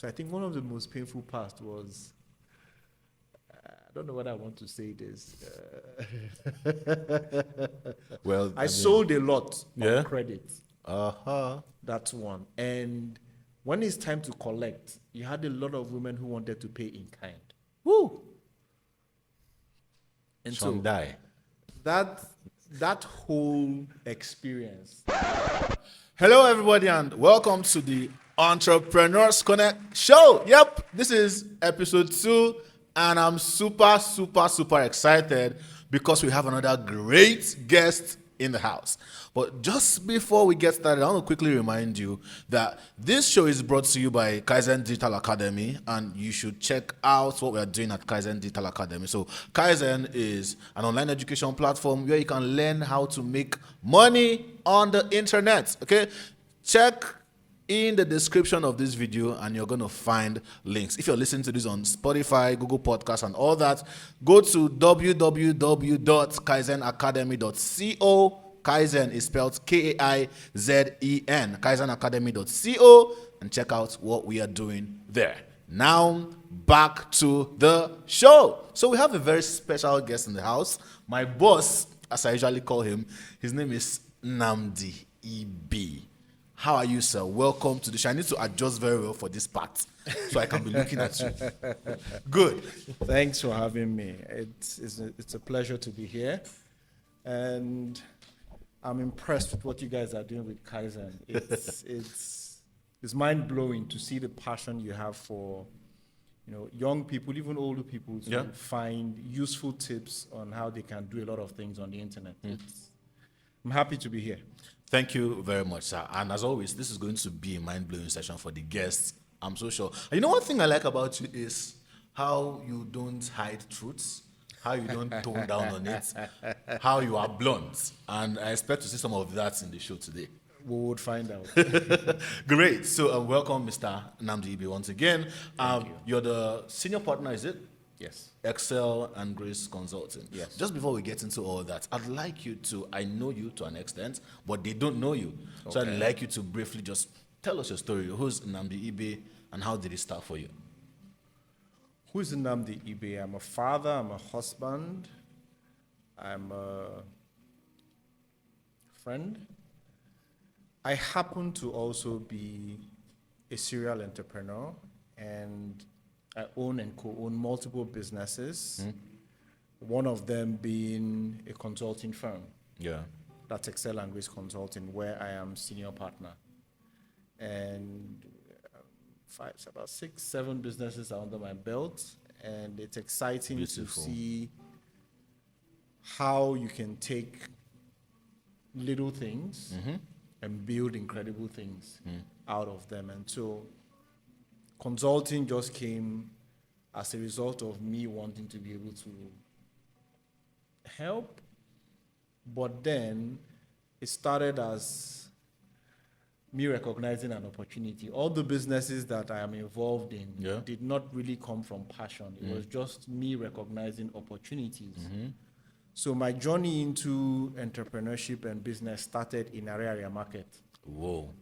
So I think one of the most painful parts was, I don't know whether I want to say this. Well, I sold a lot Yeah? on credit. Uh-huh. That's one. And when it's time to collect, you had a lot of women who wanted to pay in kind. Woo! And Some so die. that whole experience. Hello, everybody, and welcome to the Entrepreneurs Connect show. Yep, this is episode 2, and I'm super excited because we have another great guest in the house. But just before we get started, I want to quickly remind you that this show is brought to you by Kaizen Digital Academy, and you should check out what we are doing at Kaizen Digital Academy. So Kaizen is an online education platform where you can learn how to make money on the internet. Okay, check in the description of this video and you're going to find links. If you're listening to this on Spotify, Google Podcasts, and all that, go to www.kaizenacademy.co. Kaizen is spelled Kaizen, kaizenacademy.co, and check out what we are doing there. Now, back to the show. So we have a very special guest in the house. My boss, as I usually call him, his name is Nnamdi Ibe. How are you, sir? Welcome to the show. I need to adjust very well for this part so I can be looking at you. Good. Thanks for having me. It's a pleasure to be here. And I'm impressed with what you guys are doing with Kaizen. It's mind-blowing to see the passion you have for, young people, even older people, to find useful tips on how they can do a lot of things on the internet. I'm happy to be here. Thank you very much, sir. And as always, this is going to be a mind-blowing session for the guests, I'm so sure. And one thing I like about you is how you don't hide truths, how you don't tone down on it, how you are blunt. And I expect to see some of that in the show today. We would find out. Great. So welcome, Mr. Nnamdi Ibe, once again. You're the senior partner, is it? Yes. Excel and Grace Consulting. Yes. Just before we get into all that, I'd like you to, I know you to an extent, but they don't know you. Okay. So I'd like you to briefly just tell us your story. Who's Nnamdi Ibe and how did it start for you? Who is Nnamdi Ibe? I'm a father, I'm a husband, I'm a friend. I happen to also be a serial entrepreneur, and I own and co-own multiple businesses, one of them being a consulting firm. Yeah. That's Excel and Grace Consulting, where I am senior partner. And about 6, 7 businesses are under my belt, and it's exciting to see how you can take little things and build incredible things out of them. And so consulting just came as a result of me wanting to be able to help, but then it started as me recognizing an opportunity. All the businesses that I am involved in did not really come from passion. It was just me recognizing opportunities. So my journey into entrepreneurship and business started in Ariaria market. Whoa.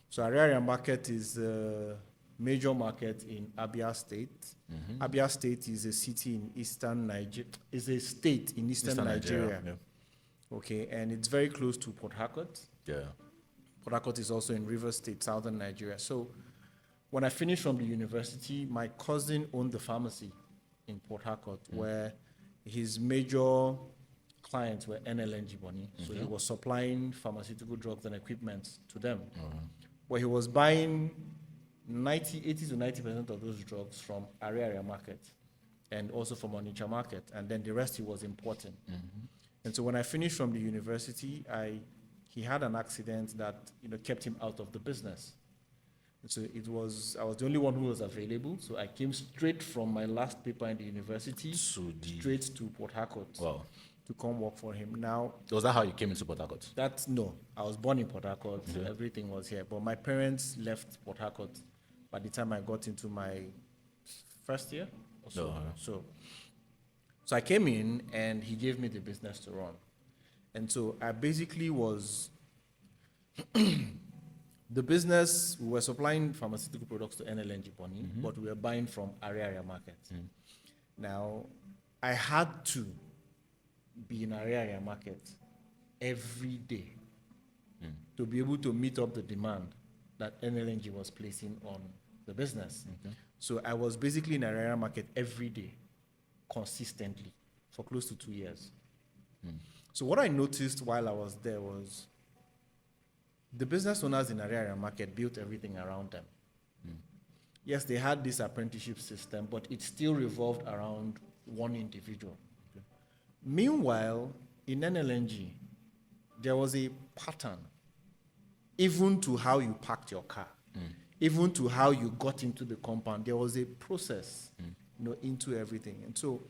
So Ariaria market is a major market in Abia State. Abia State is a city in eastern Nigeria. Is a state in eastern Nigeria. Okay, and it's very close to Port Harcourt. Yeah. Port Harcourt is also in Rivers State, southern Nigeria. So when I finished from the university, my cousin owned the pharmacy in Port Harcourt, where his major clients were NLNG Bonny. So he was supplying pharmaceutical drugs and equipment to them. But he was buying 80 to 90% of those drugs from Ariaria market and also from Onitsha market. And then the rest he was importing. And so when I finished from the university, he had an accident that kept him out of the business. And so I was the only one who was available. So I came straight from my last paper in the university straight to Port Harcourt to come work for him. Now, was that how you came into Port Harcourt? No. I was born in Port Harcourt. So everything was here. But my parents left Port Harcourt by the time I got into my first year or so. So I came in and he gave me the business to run. And so I basically was The business, we were supplying pharmaceutical products to NLNG Bonny, but we were buying from Ariaria market. Now, I had to be in Ariaria market every day to be able to meet up the demand that NLNG was placing on the business. So I was basically in Ariaria market every day, consistently, for close to 2 years. So what I noticed while I was there was the business owners in Ariaria market built everything around them. Yes, they had this apprenticeship system, but it still revolved around one individual. Meanwhile, in NLNG, there was a pattern, even to how you parked your car, even to how you got into the compound. There was a process, into everything. And so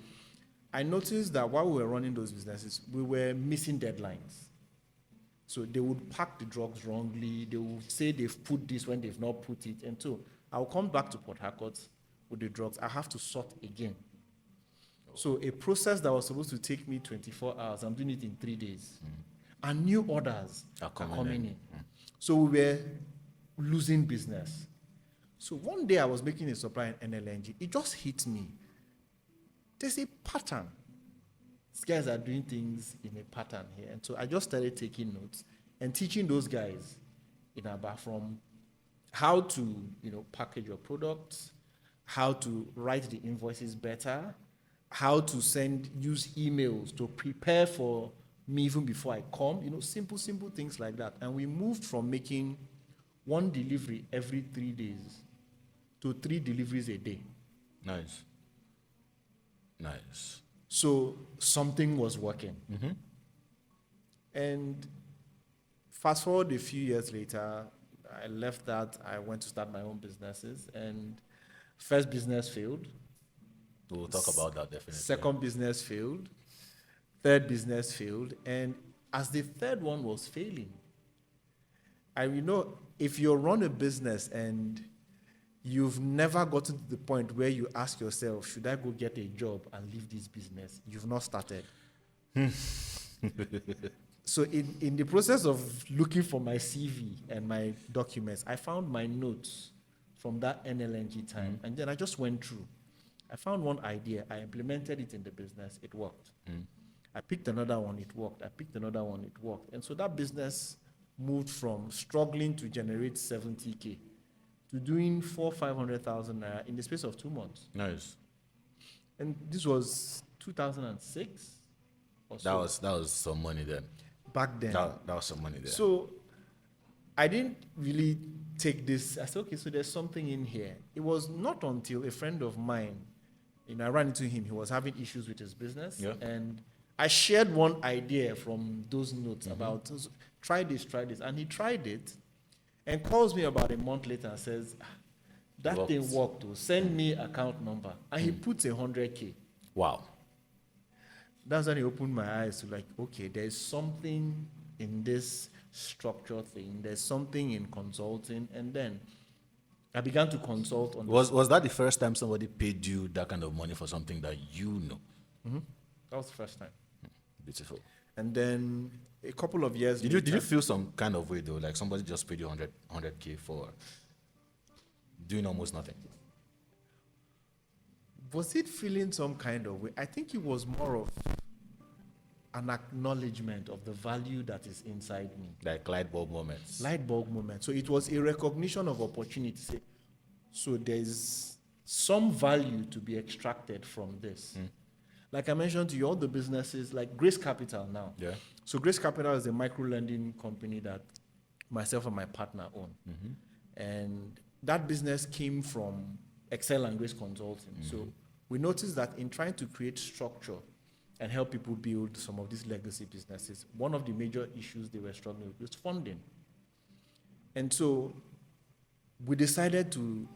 I noticed that while we were running those businesses, we were missing deadlines. So they would pack the drugs wrongly. They would say they've put this when they've not put it. And so I'll come back to Port Harcourt with the drugs. I have to sort again. So a process that was supposed to take me 24 hours, I'm doing it in 3 days. And new orders are coming in. So we were losing business. So one day I was making a supply in NLNG. It just hit me. There's a pattern. These guys are doing things in a pattern here. And so I just started taking notes and teaching those guys in Aba from how to, package your products, how to write the invoices better, how to use emails to prepare for me even before I come, simple things like that. And we moved from making one delivery every 3 days to 3 deliveries a day. Nice. So something was working. And fast forward a few years later, I left that. I went to start my own businesses, and first business failed. We'll talk about that definitely. Second business failed. Third business failed. And as the third one was failing, if you run a business and you've never gotten to the point where you ask yourself, should I go get a job and leave this business? You've not started. So in the process of looking for my CV and my documents, I found my notes from that NLNG time. And then I just went through. I found one idea. I implemented it in the business. It worked. I picked another one. It worked. I picked another one. It worked. And so that business moved from struggling to generate 70K to doing 500,000 naira in the space of 2 months. Nice. And this was 2006 or so. That was some money then. Back then. That was some money there. So I didn't really take this. I said, okay, so there's something in here. It was not until a friend of mine, I ran into him. He was having issues with his business. Yeah. And I shared one idea from those notes about, try this. And he tried it and calls me about a month later and says, that thing worked. Send me account number. And he puts 100K. Wow. That's when he opened my eyes to okay, there's something in this structure thing. There's something in consulting. And then I began to consult on Was that the first time somebody paid you that kind of money for something that you know? That was the first time. Beautiful. And then a couple of years later, did you feel some kind of way though? Like somebody just paid you 100K for doing almost nothing? Was it feeling some kind of way? I think it was more of an acknowledgement of the value that is inside me. Like light bulb moments. Light bulb moments. So it was a recognition of opportunity. So there's some value to be extracted from this. Like I mentioned to you, all the businesses, like Grace Capital now. Yeah. So Grace Capital is a micro-lending company that myself and my partner own. And that business came from Excel and Grace Consulting. So we noticed that in trying to create structure and help people build some of these legacy businesses, one of the major issues they were struggling with was funding. And so we decided to,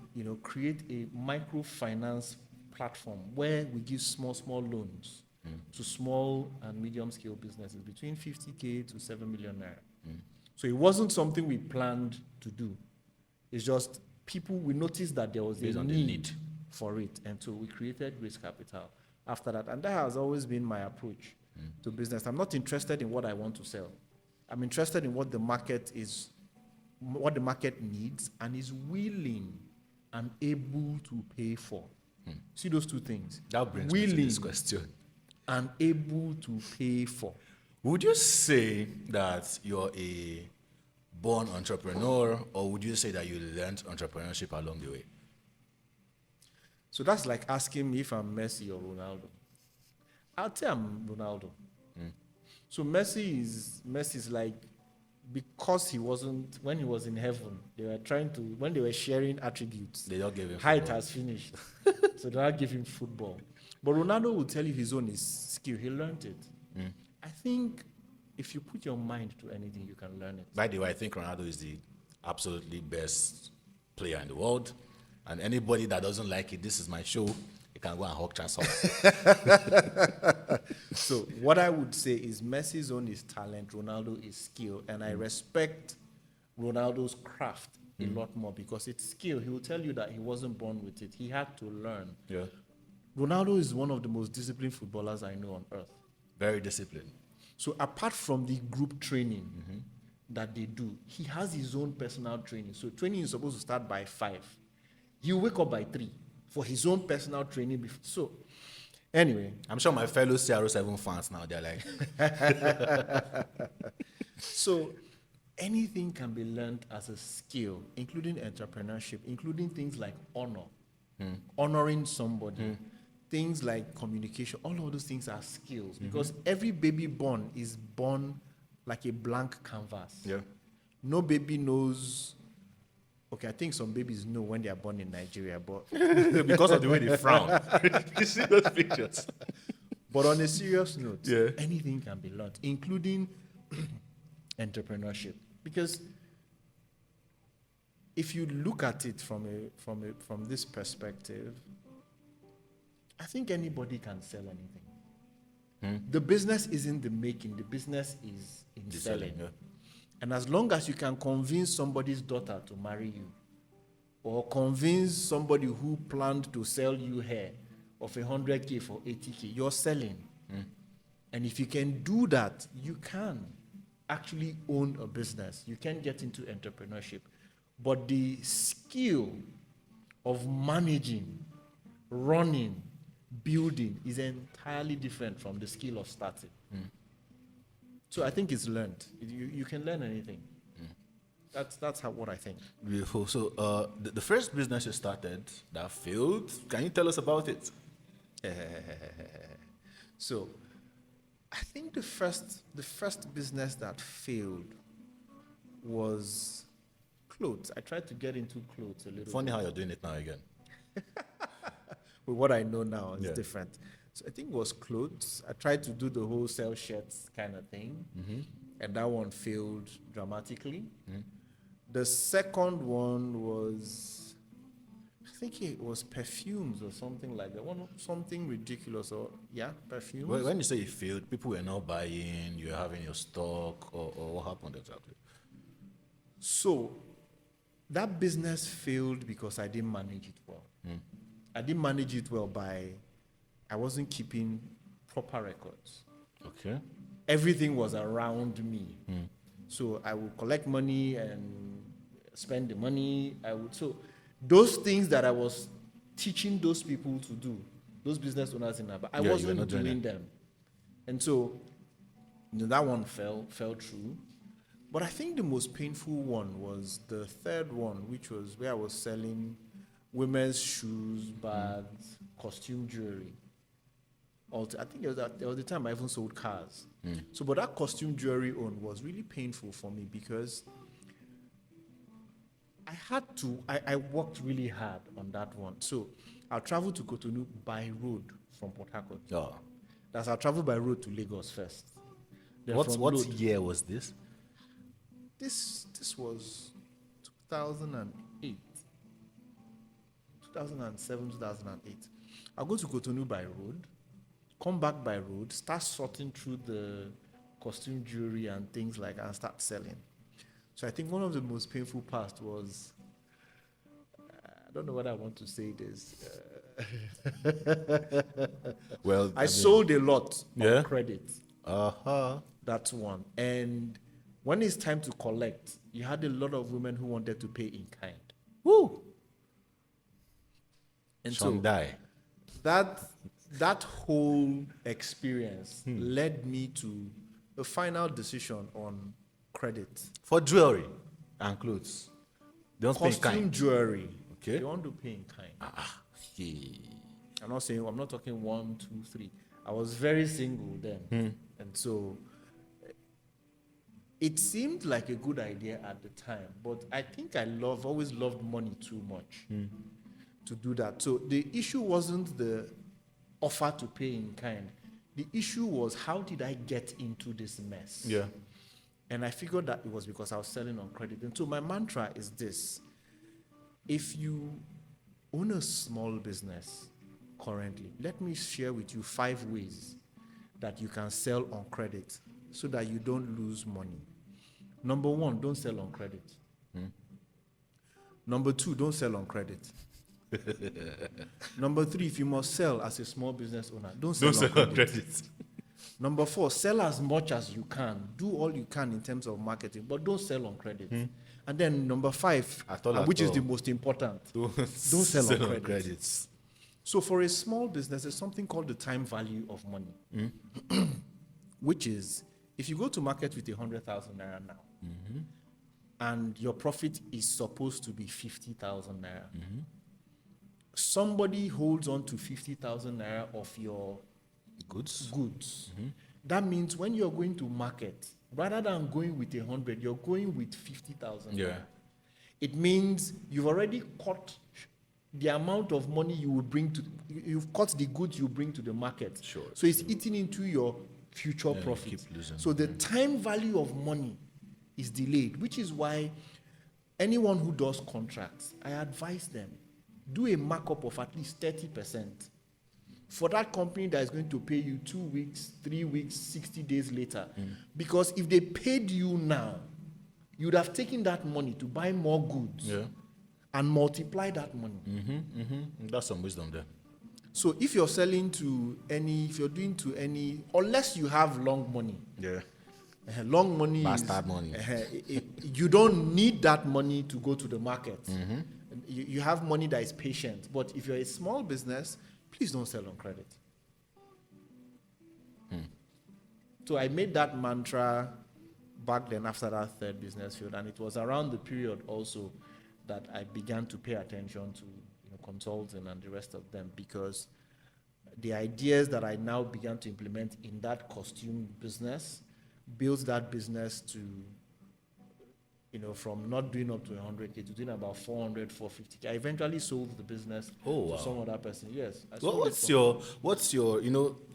create a microfinance platform where we give small loans to small and medium-scale businesses between 50K to 7 million naira. So it wasn't something we planned to do. It's just we noticed that there was a need for it. And so we created Grace Capital after that. And that has always been my approach to business. I'm not interested in what I want to sell. I'm interested in what the market is what the market needs and is willing and able to pay for. See those two things. That brings me to this question. And able to pay for. Would you say that you're a born entrepreneur, or would you say that you learned entrepreneurship along the way? So that's like asking me if I'm Messi or Ronaldo. I'll say I'm Ronaldo. So Messi is like, because he wasn't, when he was in heaven, they were trying to, when they were sharing attributes, They don't give him height football. has finished. So they don't give him football. But Ronaldo will tell you his own is skill. He learned it. I think if you put your mind to anything, you can learn it. By the way, I think Ronaldo is the absolutely best player in the world. And anybody that doesn't like it, this is my show. You can go and hawk chance off. So what I would say is Messi's own is talent, Ronaldo is skill. And I respect Ronaldo's craft a lot more because it's skill. He will tell you that he wasn't born with it. He had to learn. Yeah. Ronaldo is one of the most disciplined footballers I know on earth. Very disciplined. So apart from the group training that they do, he has his own personal training. So training is supposed to start by 5. You wake up by 3 for his own personal training. So anyway. I'm sure my fellow CR7 fans now, they're like... So anything can be learned as a skill, including entrepreneurship, including things like honor, honoring somebody, things like communication. All of those things are skills because every baby born is born like a blank canvas. Yeah. No baby knows. Okay, I think some babies know when they are born in Nigeria, but Because of the way they frown. You see those pictures? but on a serious note, Yeah. anything can be learned, including entrepreneurship. Because if you look at it from this perspective, I think anybody can sell anything. The business isn't the making, the business is in The selling. selling, yeah. And as long as you can convince somebody's daughter to marry you, or convince somebody who planned to sell you hair of 100K for 80K, you're selling. And if you can do that, you can actually own a business. You can get into entrepreneurship. But the skill of managing, running, building is entirely different from the skill of starting. So I think it's learned. You can learn anything. That's what I think. Beautiful. So the first business you started that failed, can you tell us about it? So I think the first business that failed was clothes. I tried to get into clothes a little Funny bit. how you're doing it now again. But what I know now is Yeah. different. So I think it was clothes. I tried to do the wholesale shirts kind of thing, and that one failed dramatically. The second one was, I think it was perfumes or something like that. Something ridiculous, or perfumes. When you say it failed, people were not buying, you were having your stock, or what happened exactly? So that business failed because I didn't manage it well. I didn't manage it well I wasn't keeping proper records. Okay. Everything was around me. So I would collect money and spend the money. So those things that I was teaching those people to do, those business owners in Aba, I Yeah, you were wasn't not doing doing it. them. And so that one fell through. But I think the most painful one was the third one, which was where I was selling women's shoes, bags, costume jewelry. I think there was the time I even sold cars. So, but that costume jewelry own was really painful for me because I worked really hard on that one. So I'll travel to Cotonou by road from Port Harcourt. Oh. That's I'll travel by road to Lagos first. Then What from what road- year was this? This was 2008. 2007, 2008. I'll go to Cotonou by road, come back by road, start sorting through the costume jewelry and things like that and start selling. So I think one of the most painful parts was, I don't know whether I want to say this. Well, I sold a lot Yeah? on credit. Uh-huh. That's one. And when it's time to collect, you had a lot of women who wanted to pay in kind. Woo! And Some so die. that whole experience led me to a final decision on credit. For jewelry and clothes. They don't pay in Costume kind. jewelry. Okay. They want to pay in kind. Yeah. I'm not talking 1, 2, 3. I was very single then. And so it seemed like a good idea at the time, but I think always loved money too much to do that. So the issue wasn't the offer to pay in kind. The issue was, how did I get into this mess? Yeah. And I figured that it was because I was selling on credit. And so my mantra is this: if you own a small business currently, let me share with you 5 ways that you can sell on credit so that you don't lose money. Number 1, don't sell on credit. Number 2, don't sell on credit. Number 3, if you must sell as a small business owner, don't sell on credit. Number 4, sell as much as you can. Do all you can in terms of marketing, but don't sell on credit. And then number 5, which is the most important, don't sell on credit. So for a small business, there's something called the time value of money, which is, if you go to market with 100,000 naira now, and your profit is supposed to be 50,000 naira, somebody holds on to 50,000 naira of your goods. That means when you're going to market, rather than going with 100, you're going with 50,000. Yeah. It means you've already cut the amount of money you will bring to, you've cut the goods you bring to the market. Sure. So it's eating into your future profit. Keep losing. So the time value of money is delayed, which is why anyone who does contracts, I advise them, do a markup of at least 30% for that company that is going to pay you 2 weeks, 3 weeks, 60 days later. Because if they paid you now, you'd have taken that money to buy more goods and multiply that money. That's some wisdom there. So if you're selling to any, if you're doing to any, unless you have long money. Yeah. Long money Bastard money. You don't need that money to go to the market. You have money that is patient. But if you're a small business, please don't sell on credit. So I made that mantra back then after that third business field, and it was around the period also that I began to pay attention to consulting and the rest of them, because the ideas that I now began to implement in that costume business builds that business to, from not doing up to 100K to doing about 400, 450K. I eventually sold the business to some other person. Yes. Well, what's your,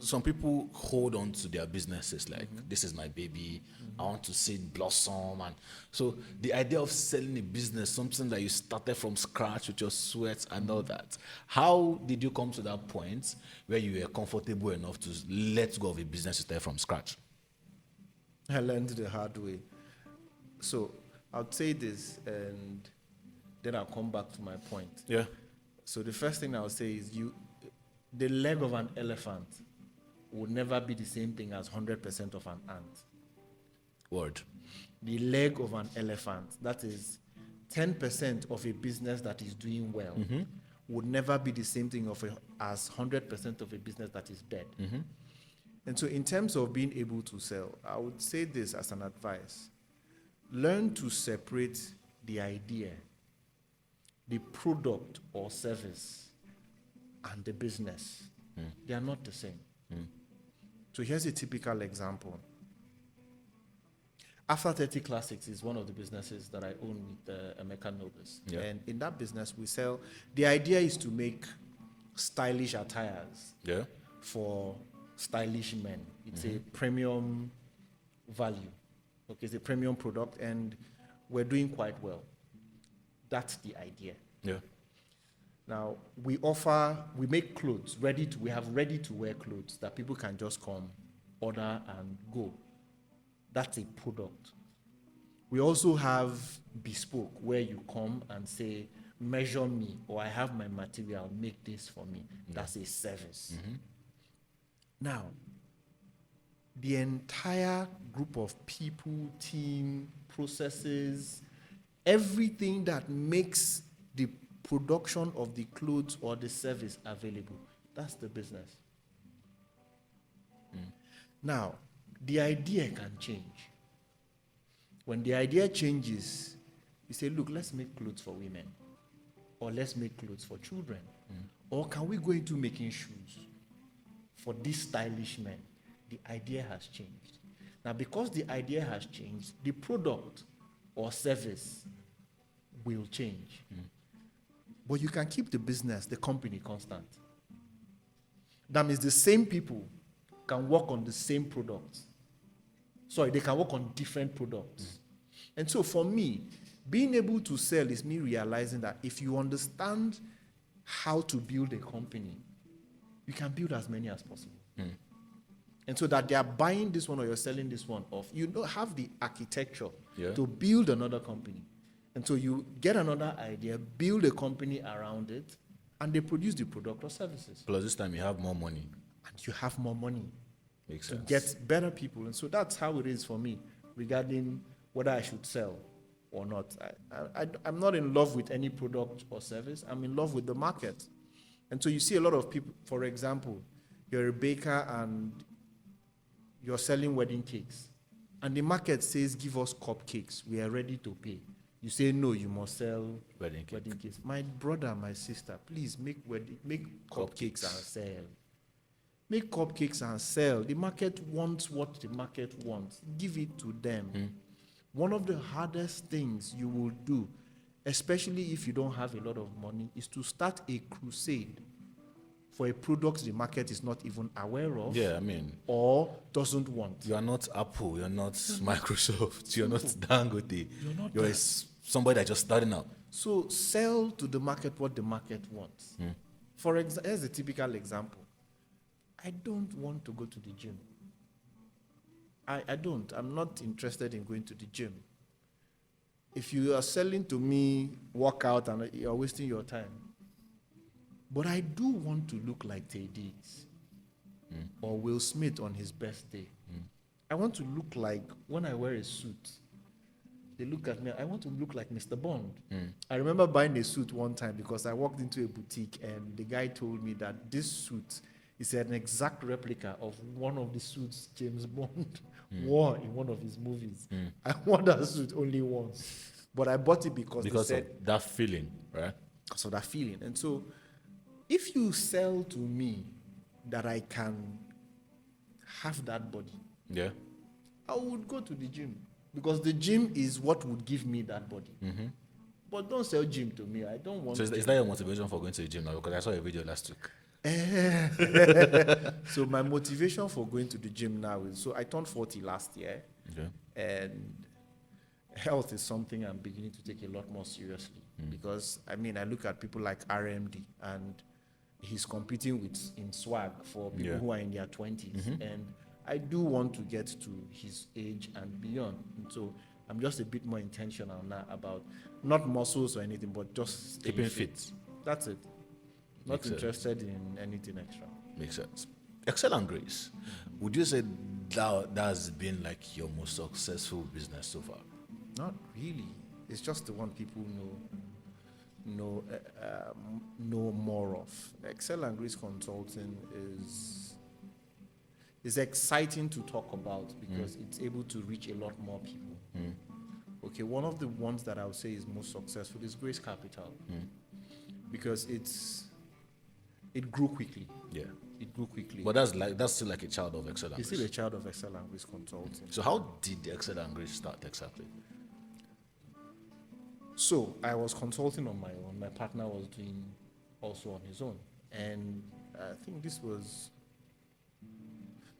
some people hold on to their businesses like, this is my baby, I want to see it blossom. And so the idea of selling a business, something that you started from scratch with your sweat and all that, how did you come to that point where you were comfortable enough to let go of a business you started from scratch? I learned the hard way. So I'll say this, and then I'll come back to my point. Yeah. So the first thing I'll say is the leg of an elephant will never be the same thing as 100% of an ant. Word. The leg of an elephant, that is 10% of a business that is doing well, would never be the same thing as 100% of a business that is dead. And so in terms of being able to sell, I would say this as an advice. Learn to separate the idea, the product or service, and the business. They are not the same. So here's a typical example. After 30 Classics is one of the businesses that I own with Emeka Nobis. Yeah. And in that business, we sell, the idea is to make stylish attires for stylish men. It's a premium value. Okay, it's a premium product, and we're doing quite well. That's the idea. Yeah. Now, we make clothes, we have ready-to-wear clothes that people can just come, order, and go. That's a product. We also have bespoke, where you come and say, measure me, or I have my material, make this for me. That's a service. Now, the entire group of people, team, processes, everything that makes the production of the clothes or the service available. That's the business. Now, the idea can change. When the idea changes, you say, look, let's make clothes for women, or let's make clothes for children, or can we go into making shoes for these stylish men? The idea has changed. Now, because the idea has changed, the product or service will change. But you can keep the business, the company constant. That means the same people can work on the same products. Sorry, they can work on different products. And so for me, being able to sell is me realizing that if you understand how to build a company, you can build as many as possible. And so that they are buying this one or you're selling this one off, you don't have the architecture to build another company. And so you get another idea, build a company around it, and they produce the product or services. Plus this time you have more money. And you have more money. Makes to sense. get better people. And so that's how it is for me regarding whether I should sell or not. I'm not in love with any product or service. I'm in love with the market. And so you see a lot of people, for example, you're a baker and you're selling wedding cakes. And the market says, give us cupcakes. We are ready to pay. You say, no, you must sell wedding cakes. My brother, my sister, please make cupcakes and sell. Make cupcakes and sell. The market wants what the market wants. Give it to them. One of the hardest things you will do, especially if you don't have a lot of money, is to start a crusade for a product the market is not even aware of. Yeah, I mean, or doesn't want. You are not Apple, you're not Microsoft, you're not Dangote. You're somebody that's just starting out. So sell to the market what the market wants. For example, here's a typical example. I don't want to go to the gym. I don't. I'm not interested in going to the gym. If you are selling to me, workout, and you're wasting your time. But I do want to look like Tay Diggs or Will Smith on his best day. I want to look like, when I wear a suit, they look at me, I want to look like Mr. Bond. I remember buying a suit one time because I walked into a boutique and the guy told me that this suit is an exact replica of one of the suits James Bond wore in one of his movies. I wore that suit only once. But I bought it because they said, of that feeling, right? Because of that feeling. And so, if you sell to me that I can have that body, I would go to the gym. Because the gym is what would give me that body. But don't sell gym to me. I don't want So is that your motivation for going to the gym now? Because I saw a video last week. So my motivation for going to the gym now is, so I turned 40 last year. And health is something I'm beginning to take a lot more seriously. Because, I mean, I look at people like RMD and he's competing in swag for people who are in their 20s. And I do want to get to his age and beyond. And so I'm just a bit more intentional now about not muscles or anything, but just keeping fit. That's it. Not Makes interested in anything extra. Makes sense. Excel and Grace. Would you say that has been like your most successful business so far? Not really. It's just the one people know more of. Excel and Grace Consulting is exciting to talk about because it's able to reach a lot more people. Okay, one of the ones that I would say is most successful is Grace Capital because it grew quickly. Yeah. It grew quickly. But that's still like a child of Excel and Grace. It's still a child of Excel and Grace Consulting. So how did the Excel and Grace start exactly? So I was consulting on my own. My partner was doing also on his own. And I think this was...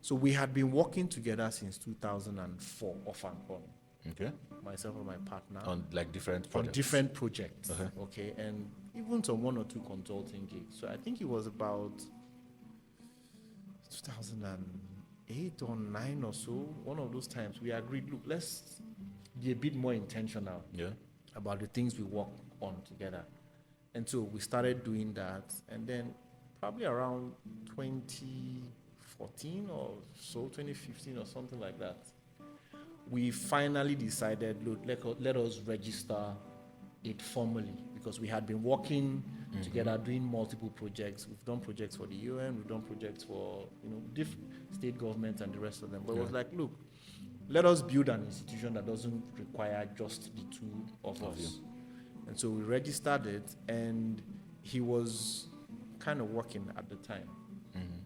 So we had been working together since 2004, off and on. Okay. Myself and my partner. On like different projects? On different projects. Okay. And even some 1 or 2 consulting gigs. So I think it was about 2008 or 9 or so. One of those times we agreed, look, let's be a bit more intentional about the things we work on together. And so we started doing that. And then probably around 2014 or so, 2015 or something like that, we finally decided, look, let us register it formally, because we had been working together, doing multiple projects. We've done projects for the UN, we've done projects for different state governments and the rest of them. But it was like, look, let us build an institution that doesn't require just the two of us. And so we registered it, and he was kind of working at the time.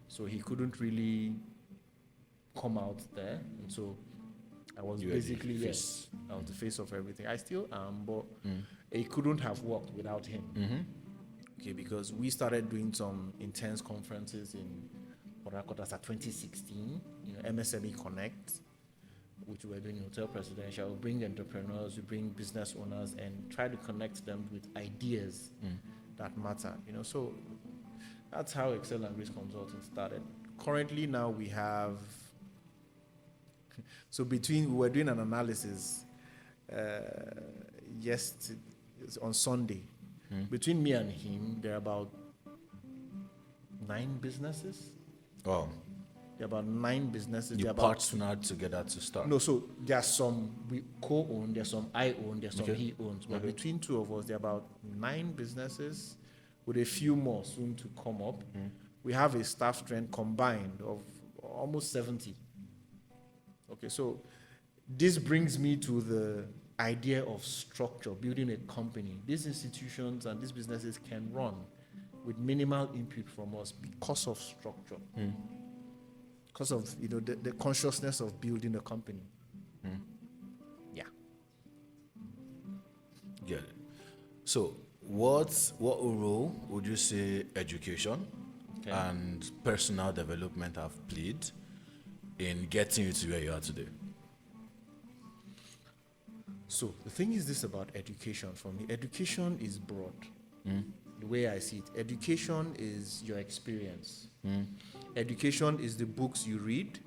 So he couldn't really come out there. And so I was basically, yes, I was the face of everything. I still am, but it couldn't have worked without him. Okay, because we started doing some intense conferences in Port Harcourt as 2016, MSME Connect, which we were doing in Hotel Presidential. We bring entrepreneurs, we bring business owners, and try to connect them with ideas that matter. So that's how Excel and Risk Consulting started. Currently now we have, so we were doing an analysis yesterday, on Sunday. Between me and him, there are about 9 businesses. Oh. There are about 9 businesses. You partnered together to start? No, so there are some we co-own, there's some I own, there's some he owns. But between two of us, there are about 9 businesses, with a few more soon to come up. We have a staff strength combined of almost 70. Okay, so this brings me to the idea of structure, building a company. These institutions and these businesses can run with minimal input from us because of structure, because of the consciousness of building a company. Yeah. Get it. So, what role would you say education and personal development have played in getting you to where you are today? So the thing is this about education for me. Education is broad. The way I see it. Education is your experience. Education is the books you read.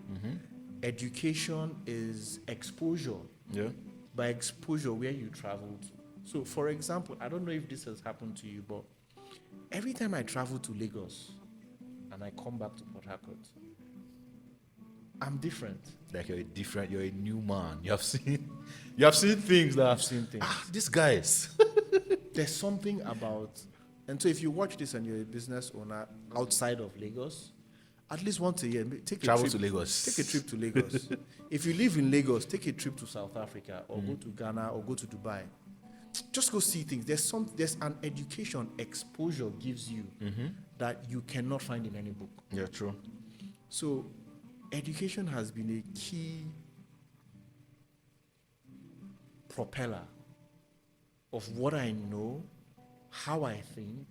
Education is exposure. Yeah. By exposure, where you traveled. So for example, I don't know if this has happened to you, but every time I travel to Lagos and I come back to Port Harcourt, I'm different. Like you're a new man. You have seen things that I've seen things. These guys. There's something about, and so if you watch this and you're a business owner outside of Lagos, at least once a year, Travel to Lagos. Take a trip to Lagos. If you live in Lagos, take a trip to South Africa or go to Ghana or go to Dubai. Just go see things. There's an education exposure gives you that you cannot find in any book. Yeah, true. So education has been a key propeller of what I know, how I think,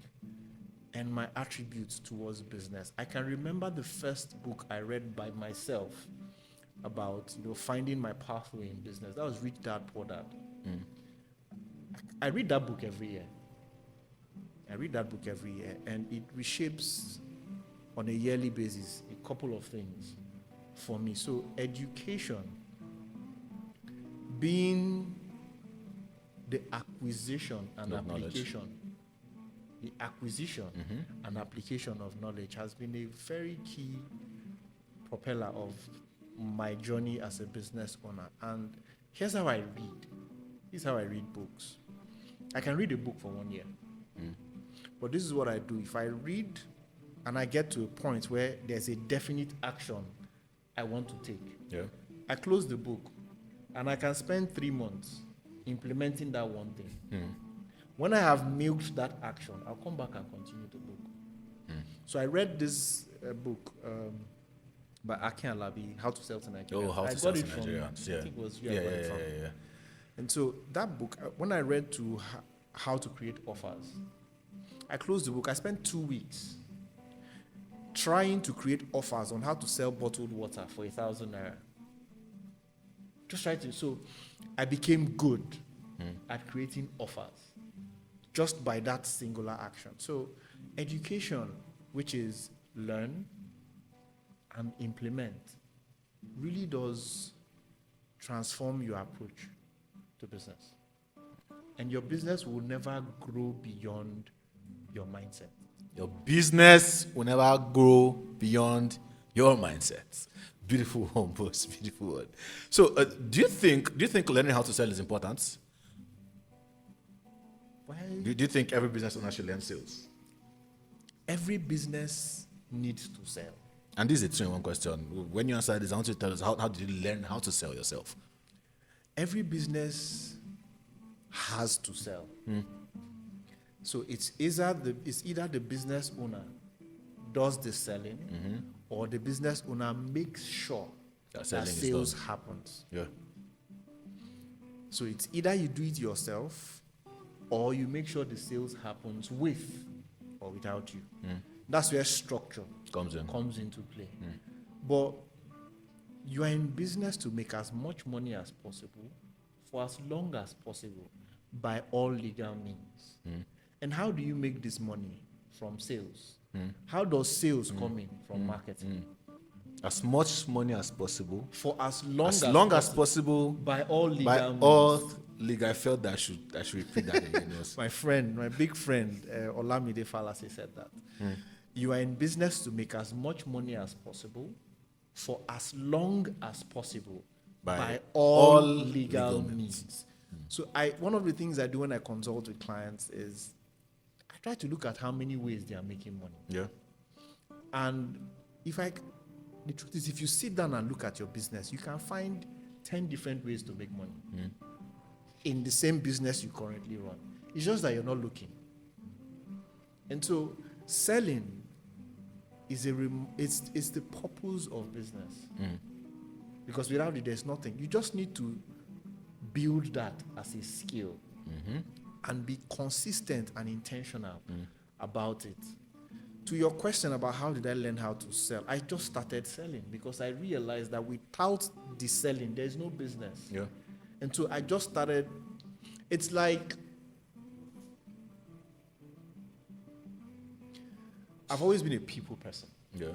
and my attributes towards business. I can remember the first book I read by myself about finding my pathway in business. That was Rich Dad, Poor Dad. I read that book every year. And it reshapes on a yearly basis a couple of things for me. So education being the acquisition and application, the acquisition and application of knowledge has been a very key propeller of my journey as a business owner. And here's how I read. This is how I read books. I can read a book for 1 year. But this is what I do. If I read and I get to a point where there's a definite action I want to take, I close the book and I can spend 3 months implementing that one thing. When I have milked that action, I'll come back and continue the book. So I read this book by Akin Alabi, How to Sell to Nigerians. Oh, How to Sell to Nigerians. I think it was yeah. And so that book, when I read to how to create offers, I closed the book. I spent 2 weeks trying to create offers on how to sell bottled water for 1,000 naira. Just try to. So I became good at creating offers just by that singular action. So education, which is learn and implement, really does transform your approach to business. And your business will never grow beyond your mindset. Your business will never grow beyond your mindset. Beautiful one, boss. Beautiful one. So, do you think learning how to sell is important? Why? Do you think every business owner should learn sales? Every business needs to sell. And this is a 2-in-1 question. When you answer this, I want you to tell us how did you learn how to sell yourself? Every business has to sell. So it's either the business owner does the selling, or the business owner makes sure that sales happens. Yeah. So it's either you do it yourself, or you make sure the sales happens with or without you. That's where structure comes into play. But you are in business to make as much money as possible for as long as possible by all legal means. And how do you make this money? From sales. How does sales come in? From marketing. As much money as possible. For as long as possible. By all legal means. I felt that I should repeat that again. My big friend, Olamide Fallacy said that. You are in business to make as much money as possible for as long as possible by all legal means. So one of the things I do when I consult with clients is I try to look at how many ways they are making money. Yeah. And the truth is, if you sit down and look at your business, you can find 10 different ways to make money in the same business you currently run. It's just that you're not looking. And so selling is it's the purpose of business. Because without it, there's nothing. You just need to build that as a skill and be consistent and intentional about it. To your question about how did I learn how to sell, I just started selling because I realized that without the selling, there's no business. Yeah. And so I just started. It's like I've always been a people person. Yeah.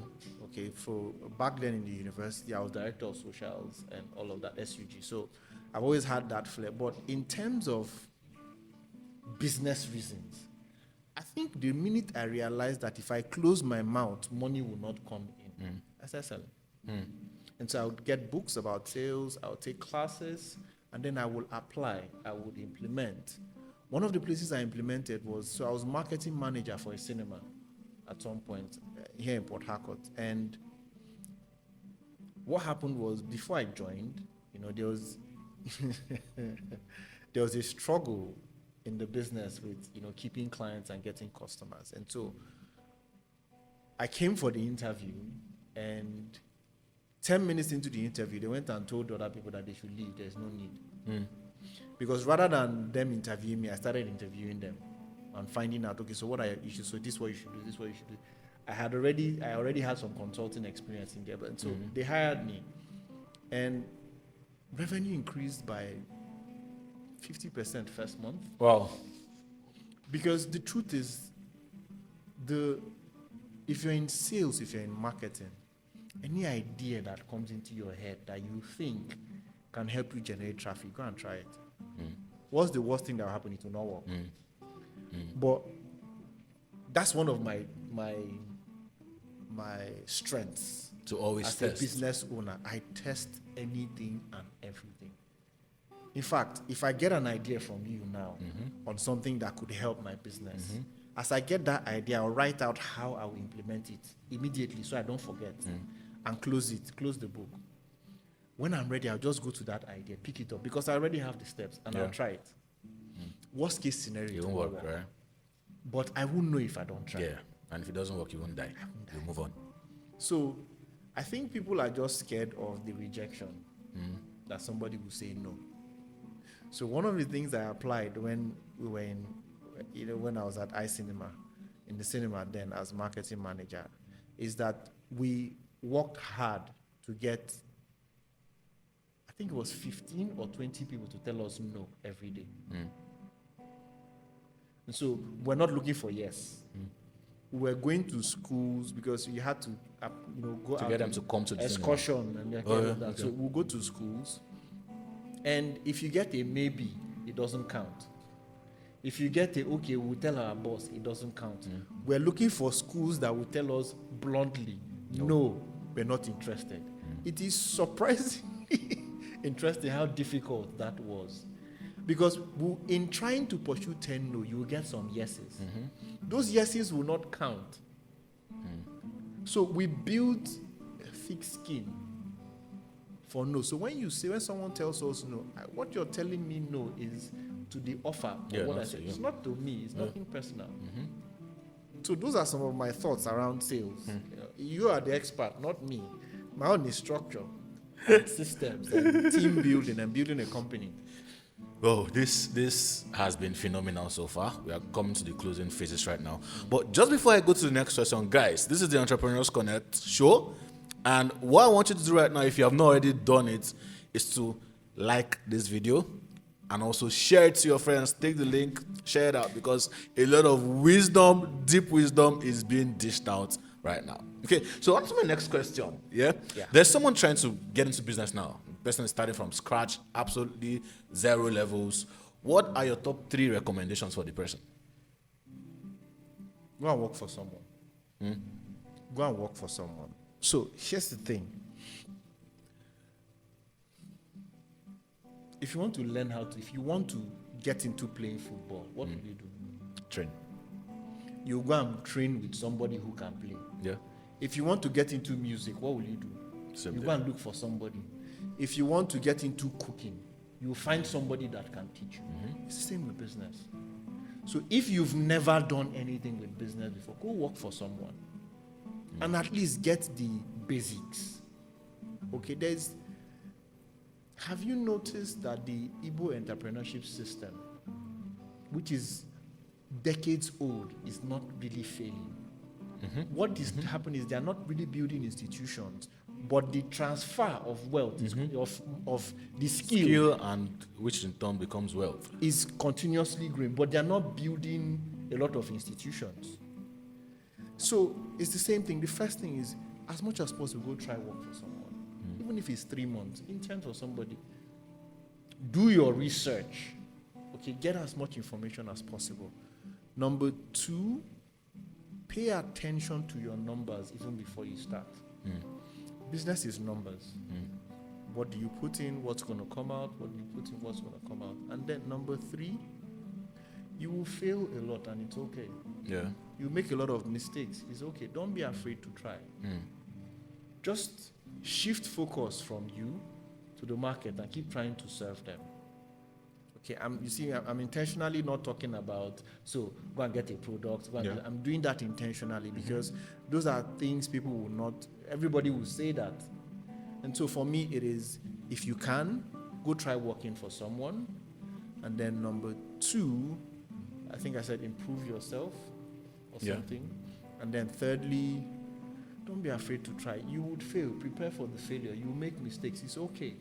Okay, for back then in the university, I was director of socials and all of that, SUG. So I've always had that flair. But in terms of business reasons, I think the minute I realized that if I close my mouth, money will not come in, I started selling. And so I would get books about sales, I would take classes, and then I will apply, I would implement. One of the places I implemented was, I was marketing manager for a cinema at some point here in Port Harcourt. And what happened was, before I joined, there was there was a struggle in the business with keeping clients and getting customers. And so I came for the interview, and 10 minutes into the interview, they went and told other people that they should leave. There's no need. Because rather than them interviewing me, I started interviewing them and finding out, okay, so what are your issues? So this is what you should do, this is what you should do. I already had some consulting experience in there, and so they hired me, and revenue increased by 50% first month. Wow. Because the truth is, if you're in sales, if you're in marketing, any idea that comes into your head that you think can help you generate traffic, go and try it. What's the worst thing that will happen? It will not work. But that's one of my strengths. To always as test. a business owner, I test anything and everything. In fact, if I get an idea from you now on something that could help my business, as I get that idea, I'll write out how I will implement it immediately so I don't forget and close the book. When I'm ready, I'll just go to that idea, pick it up, because I already have the steps, and I'll try it. Worst case scenario, it won't work, right? But I won't know if I don't try. Yeah, and if it doesn't work, you won't die. You'll move on. So I think people are just scared of the rejection, that somebody will say no. So one of the things I applied when we were when I was at iCinema, in the cinema then as marketing manager, is that we worked hard to get, I think it was 15 or 20 people to tell us no every day. And so we're not looking for yes. We're going to schools because you had to go to out get them to come to the excursion cinema. and that. Okay. So we'll go to schools, and if you get a maybe, it doesn't count. If you get a okay, we'll tell our boss, it doesn't count. We're looking for schools that will tell us bluntly, no, we're not interested. It is surprisingly interesting how difficult that was. Because in trying to pursue 10 no, you will get some yeses. Those yeses will not count. So we build a thick skin for no. So when someone tells us no, what you're telling me no is to the offer. What I said. It's not to me. It's nothing personal. So those are some of my thoughts around sales. You are the expert, not me. My own is structure, and systems, and team building, and building a company. Well, this has been phenomenal so far. We are coming to the closing phases right now. But just before I go to the next question, guys, this is the Entrepreneurs Connect show. And what I want you to do right now, if you have not already done it, is to like this video and also share it to your friends. Take the link, share it out, because a lot of wisdom, deep wisdom is being dished out right now. Okay, so on to my next question. Yeah? There's someone trying to get into business now. The person is starting from scratch, absolutely zero levels. What are your top 3 recommendations for the person? Go and work for someone. Go and work for someone. So here's the thing. If you want to get into playing football, what will you do? Train. You go and train with somebody who can play. Yeah. If you want to get into music, what will you do? You go and look for somebody. If you want to get into cooking, you find somebody that can teach you. It's the same with business. So if you've never done anything with business before, go work for someone and at least get the basics. Okay, have you noticed that the Ibe entrepreneurship system, which is decades old, is not really failing? What is happening is they are not really building institutions, but the transfer of wealth of the skill and which in turn becomes wealth is continuously growing, but they are not building a lot of institutions. So it's the same thing. The first thing is, as much as possible, go try work for someone. Even if it's 3 months, intern for somebody. Do your research. Okay, get as much information as possible. Number 2, pay attention to your numbers even before you start. Business is numbers. What do you put in? What's going to come out? What do you put in? What's going to come out? And then number 3, you will fail a lot, and it's okay. Yeah. You make a lot of mistakes. It's okay. Don't be afraid to try. Just shift focus from you to the market and keep trying to serve them. Okay, I'm intentionally not talking about, so go and get a product. I'm doing that intentionally because those are things people will not, everybody will say that. And so for me, it is, if you can, go try working for someone. And then number 2, I think I said improve yourself or something. And then thirdly, don't be afraid to try. You would fail. Prepare for the failure. You will make mistakes. It's okay.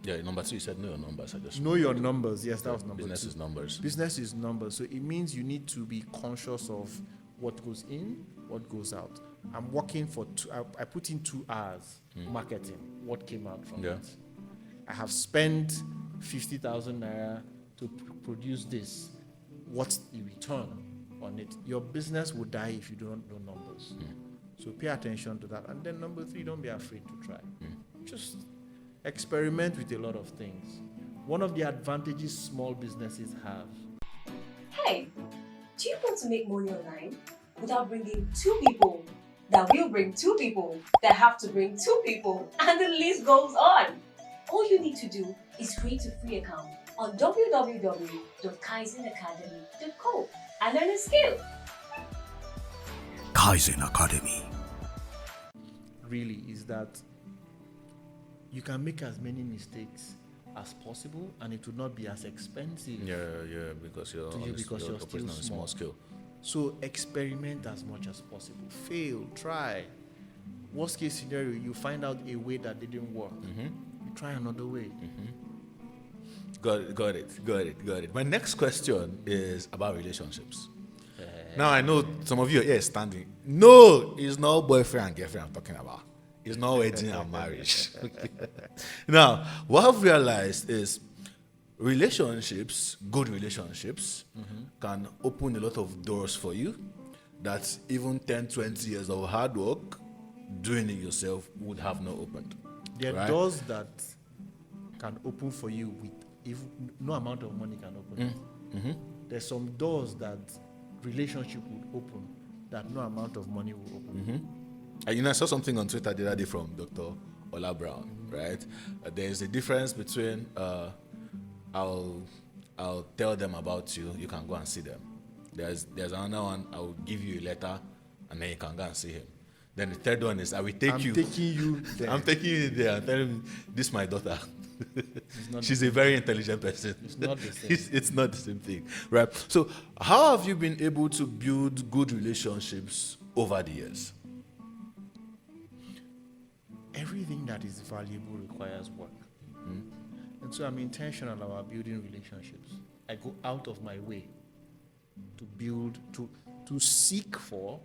Yeah, number 2, you said know your numbers. Know your numbers. Yes, that was number 2. Business is numbers. Business is numbers. So it means you need to be conscious of what goes in, what goes out. I'm working for I put in 2 hours marketing. What came out from it? I have spent 50,000 naira to produce this. What's the return on it? Your business will die if you don't know numbers. So pay attention to that. And then number 3, don't be afraid to try. Just experiment with a lot of things. One of the advantages small businesses have. Hey, do you want to make money online without bringing 2 people that will bring 2 people that have to bring 2 people, and the list goes on? All you need to do is create a free account on www.kaizenacademy.co and learn a skill. Kaizen Academy. Really is that you can make as many mistakes as possible and it would not be as expensive. Because you're still on a small scale. So experiment as much as possible. Fail, try. Worst case scenario, you find out a way that didn't work. You try another way. Got it. My next question is about relationships. Now I know some of you are here standing. No, it's not boyfriend and girlfriend I'm talking about. It's not wedding and marriage. Now, what I've realized is relationships, good relationships, can open a lot of doors for you that even 10, 20 years of hard work, doing it yourself, would have not opened. There are doors that can open for you with if no amount of money can open it. There's some doors that relationship would open that no amount of money will open. I saw something on Twitter the other day from Dr. Ola Brown, right? There's a difference between I'll tell them about you, you can go and see them. There's another one, I will give you a letter and then you can go and see him. Then the third one is I will take you. I'm taking you there. I'm taking you there and telling him, this is my daughter. She's a very intelligent person. It's not the same. It's not the same thing, right? So how have you been able to build good relationships over the years? Everything that is valuable requires work. And so I'm intentional about building relationships. I go out of my way to build, to seek for,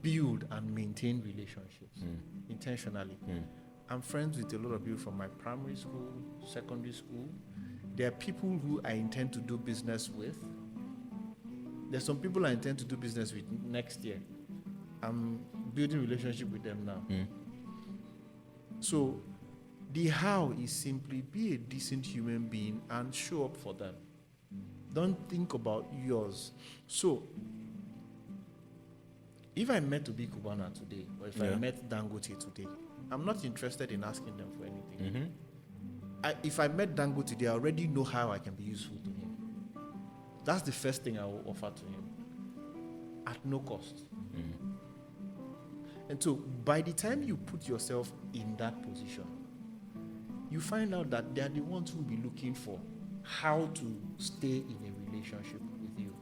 build and maintain relationships intentionally. I'm friends with a lot of people from my primary school, secondary school. There are people who I intend to do business with. There's some people I intend to do business with next year. I'm building relationship with them now. So the how is simply be a decent human being and show up for them. Don't think about yours. So if I met Obi Kubana today, or if I met Dangote today, I'm not interested in asking them for anything. If I met Dangote today, I already know how I can be useful to him. That's the first thing I will offer to him, at no cost. And so by the time you put yourself in that position, you find out that they are the ones who will be looking for how to stay in a relationship with you.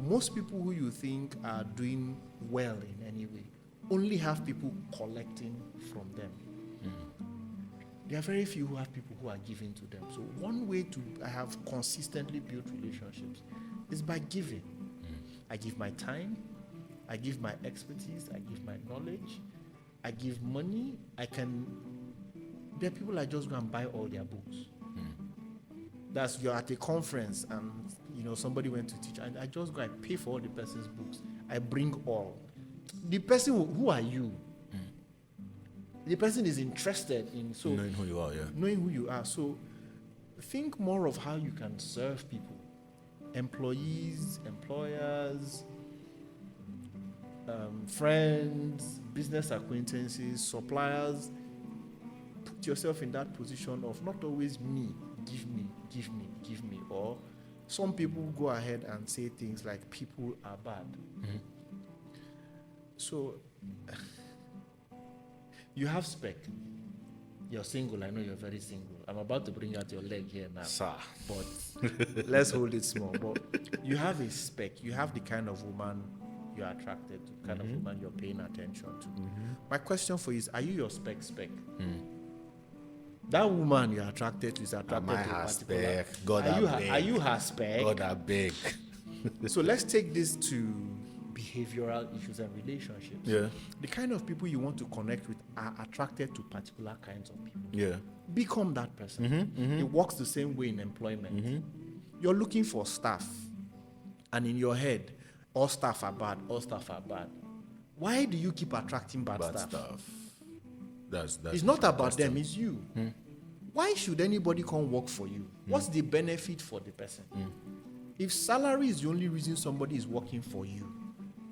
Most people who you think are doing well in any way only have people collecting from them. There are very few who have people who are giving to them. So one way to have consistently built relationships is by giving. I give my time, I give my expertise, I give my knowledge, I give money. There are people I just go and buy all their books. That's, you're at a conference and somebody went to teach, and I just go, I pay for all the person's books. I bring all. The person, who are you? The person is interested in Knowing who you are, knowing who you are. So think more of how you can serve people. Employees, employers, friends, business acquaintances, suppliers. Put yourself in that position of not always me, give me, give me, give me. Or some people go ahead and say things like people are bad. So you have spec. You're single. I know you're very single. I'm about to bring out your leg here now. Sir. But let's hold it small. But you have a spec. You have the kind of woman you're attracted to, kind of woman you're paying attention to. My question for you is, are you your spec? That woman you're attracted to is attracted to a particular... God, are you her spec? God, I beg. So let's take this to behavioral issues and relationships. The kind of people you want to connect with are attracted to particular kinds of people. Become that person. It works the same way in employment. You're looking for staff, and in your head, all staff are bad, all staff are bad. Why do you keep attracting bad staff? That's it's not about them, it's you. Why should anybody come work for you? What's the benefit for the person? If salary is the only reason somebody is working for you,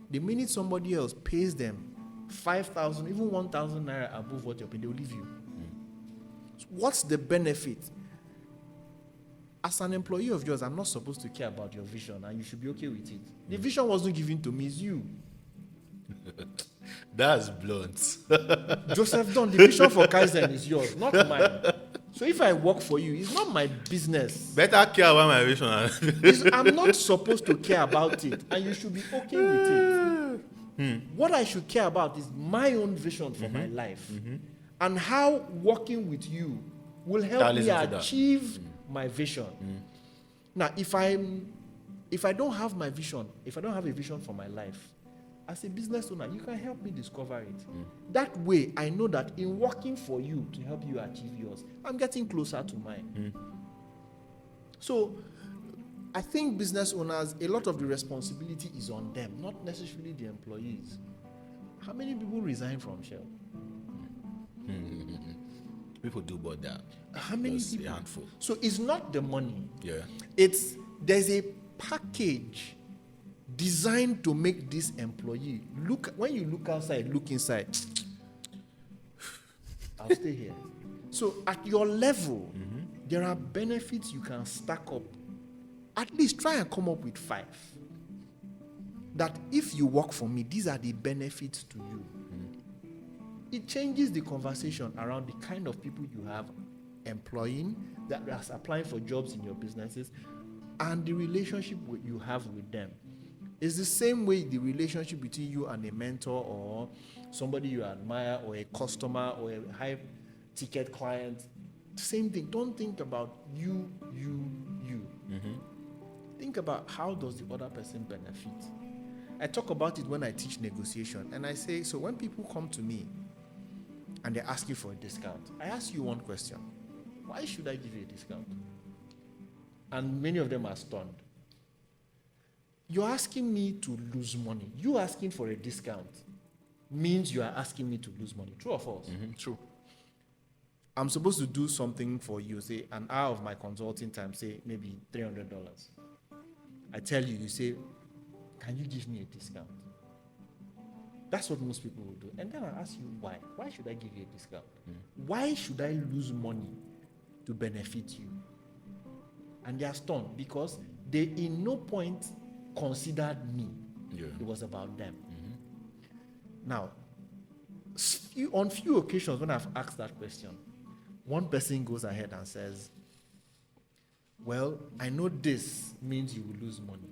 the minute somebody else pays them 5,000, even 1,000 naira above what you're paying, they'll leave you. So what's the benefit? As an employee of yours, I'm not supposed to care about your vision, and you should be okay with it. The vision wasn't given to me, it's you. That's blunt. Joseph Don, the vision for Kaizen is yours, not mine. So if I work for you, it's not my business. Better care about my vision. I'm not supposed to care about it, and you should be okay with it. What I should care about is my own vision for my life, and how working with you will help me achieve my vision. Now, if I don't have my vision, if I don't have a vision for my life, as a business owner, you can help me discover it. That way, I know that in working for you to help you achieve yours, I'm getting closer to mine. So, I think business owners, a lot of the responsibility is on them, not necessarily the employees. How many people resign from Shell? people do, but that. How many just people? A handful. So it's not the money. Yeah. There's a package designed to make this employee look. When you look outside, look inside. I'll stay here. So at your level, there are benefits you can stack up. At least try and come up with 5. That if you work for me, these are the benefits to you. It changes the conversation around the kind of people you have employing, that are applying for jobs in your businesses, and the relationship you have with them. It's the same way the relationship between you and a mentor or somebody you admire or a customer or a high ticket client. Same thing. Don't think about you. Think about how does the other person benefit. I talk about it when I teach negotiation, and I say, so when people come to me and they ask you for a discount, I ask you one question: why should I give you a discount? And many of them are stunned. You're asking me to lose money. You asking for a discount means you are asking me to lose money. True or false? True. I'm supposed to do something for you, say an hour of my consulting time, say maybe $300. I tell you, you say, can you give me a discount? That's what most people will do. And then I ask you why. Why should I give you a discount? Why should I lose money to benefit you? And they are stunned because they in no point considered me. Yeah. It was about them. Now, on few occasions when I've asked that question, one person goes ahead and says, well, I know this means you will lose money.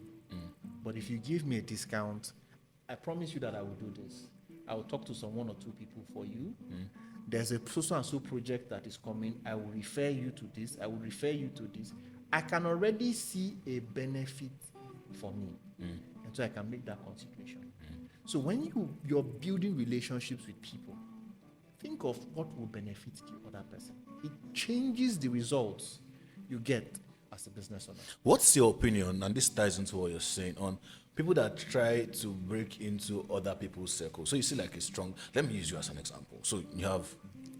But if you give me a discount, I promise you that I will do this. I will talk to some 1 or 2 people for you. There's a so and so project that is coming. I will refer you to this. I will refer you to this. I can already see a benefit for me. And so I can make that consideration. So when you're building relationships with people, think of what will benefit the other person. It changes the results you get as a business owner. What's your opinion, and this ties into what you're saying, on people that try to break into other people's circles? So you see like a strong, let me use you as an example. So you have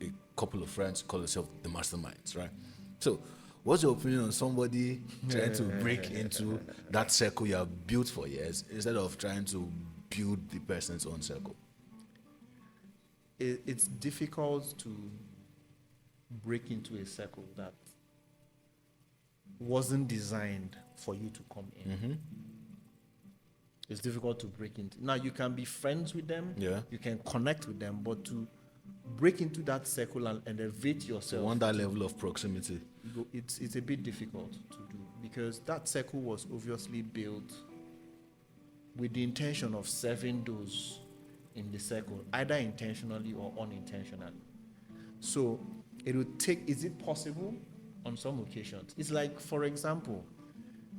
a couple of friends, call yourself the masterminds, right? So what's your opinion on somebody trying to break into that circle you have built for years instead of trying to build the person's own circle? It's difficult to break into a circle that wasn't designed for you to come in. It's difficult to break into. Now, you can be friends with them, you can connect with them, but to break into that circle and elevate yourself. You want that level of proximity. It's a bit difficult to do because that circle was obviously built with the intention of serving those in the circle, either intentionally or unintentionally. So it would take, is it possible? On some occasions. It's like, for example,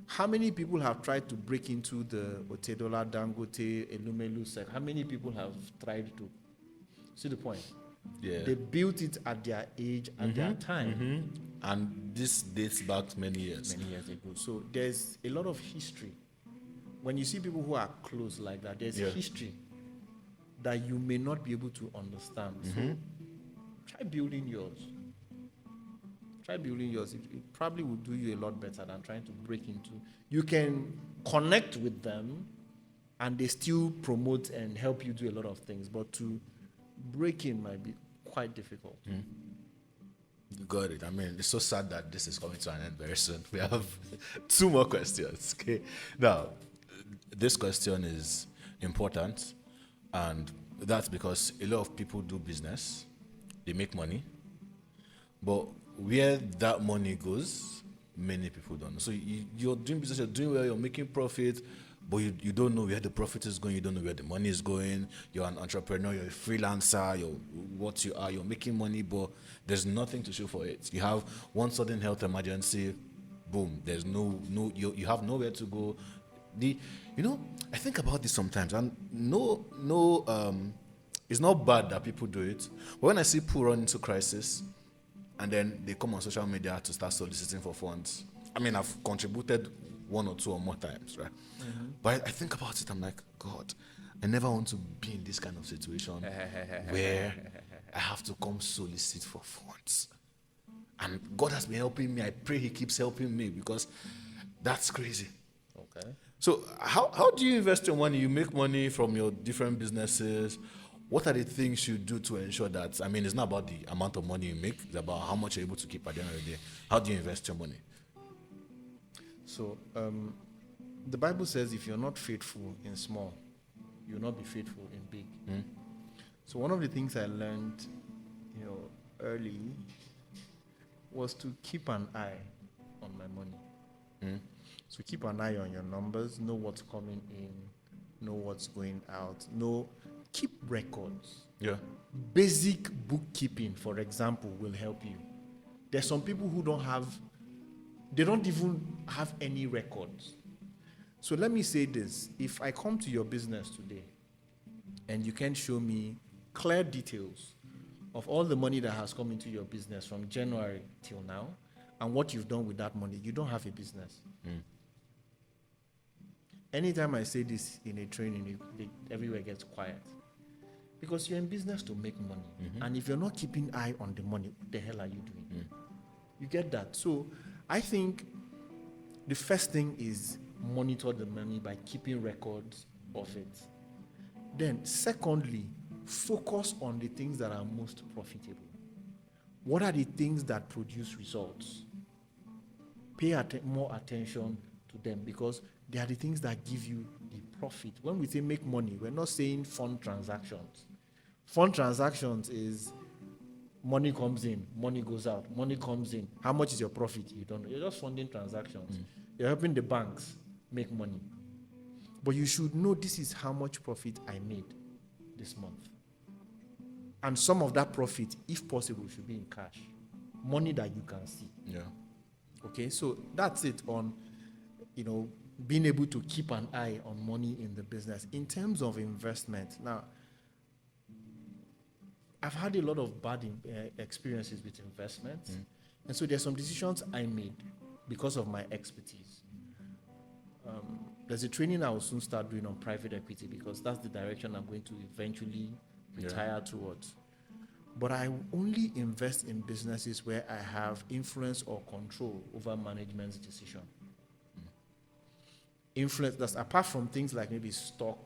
how many people have tried to break into the Otedola, Dangote, Elumelu circle? How many people have tried to? See the point? Yeah. They built it at their age, at their time. And this dates back many years. Many years ago. So there's a lot of history. When you see people who are close like that, there's history that you may not be able to understand. So try building yours. Try building yours. It probably will do you a lot better than trying to break into. You can connect with them and they still promote and help you do a lot of things, but to break in might be quite difficult. You got it. I mean, it's so sad that this is coming to an end very soon. We have 2 more questions. Okay. Now, this question is important, and that's because a lot of people do business, they make money, but where that money goes, many people don't know. So you're doing business, you're doing well, you're making profit, but you don't know where the profit is going, you don't know where the money is going. You're an entrepreneur, you're a freelancer, you're making money, but there's nothing to show for it. You have one sudden health emergency, boom, there's you have nowhere to go. I think about this sometimes, and it's not bad that people do it, but when I see people run into crisis, and then they come on social media to start soliciting for funds. I mean, I've contributed 1 or 2 or more times, right? But I think about it, I'm like, God, I never want to be in this kind of situation where I have to come solicit for funds. And God has been helping me. I pray He keeps helping me because that's crazy. Okay. So how do you invest your money? You make money from your different businesses. What are the things you do to ensure that, I mean, it's not about the amount of money you make, it's about how much you're able to keep at the end of the day. How do you invest your money? So the Bible says if you're not faithful in small, you'll not be faithful in big. So one of the things I learned, early was to keep an eye on my money. So keep an eye on your numbers, know what's coming in, know what's going out, keep records. Yeah. Basic bookkeeping, for example, will help you. There's some people who they don't even have any records. So let me say this. If I come to your business today and you can show me clear details of all the money that has come into your business from January till now and what you've done with that money, you don't have a business. Anytime I say this in a training, everywhere gets quiet. Because you're in business to make money. And if you're not keeping eye on the money, what the hell are you doing? You get that? So I think the first thing is monitor the money by keeping records of it. Then secondly, focus on the things that are most profitable. What are the things that produce results? Pay more attention to them because they are the things that give you the profit. When we say make money, we're not saying fund transactions. Fund transactions is money comes in, money goes out, money comes in. How much is your profit? You don't know. You're just funding transactions. You're helping the banks make money. But you should know this is how much profit I made this month. And some of that profit, if possible, should be in cash. Money that you can see. Yeah. Okay, so that's it on, being able to keep an eye on money in the business. In terms of investment, now, I've had a lot of bad experiences with investments. And so there's some decisions I made because of my expertise. There's a training I will soon start doing on private equity because that's the direction I'm going to eventually retire towards. But I only invest in businesses where I have influence or control over management's decision. Influence, that's apart from things like maybe stock,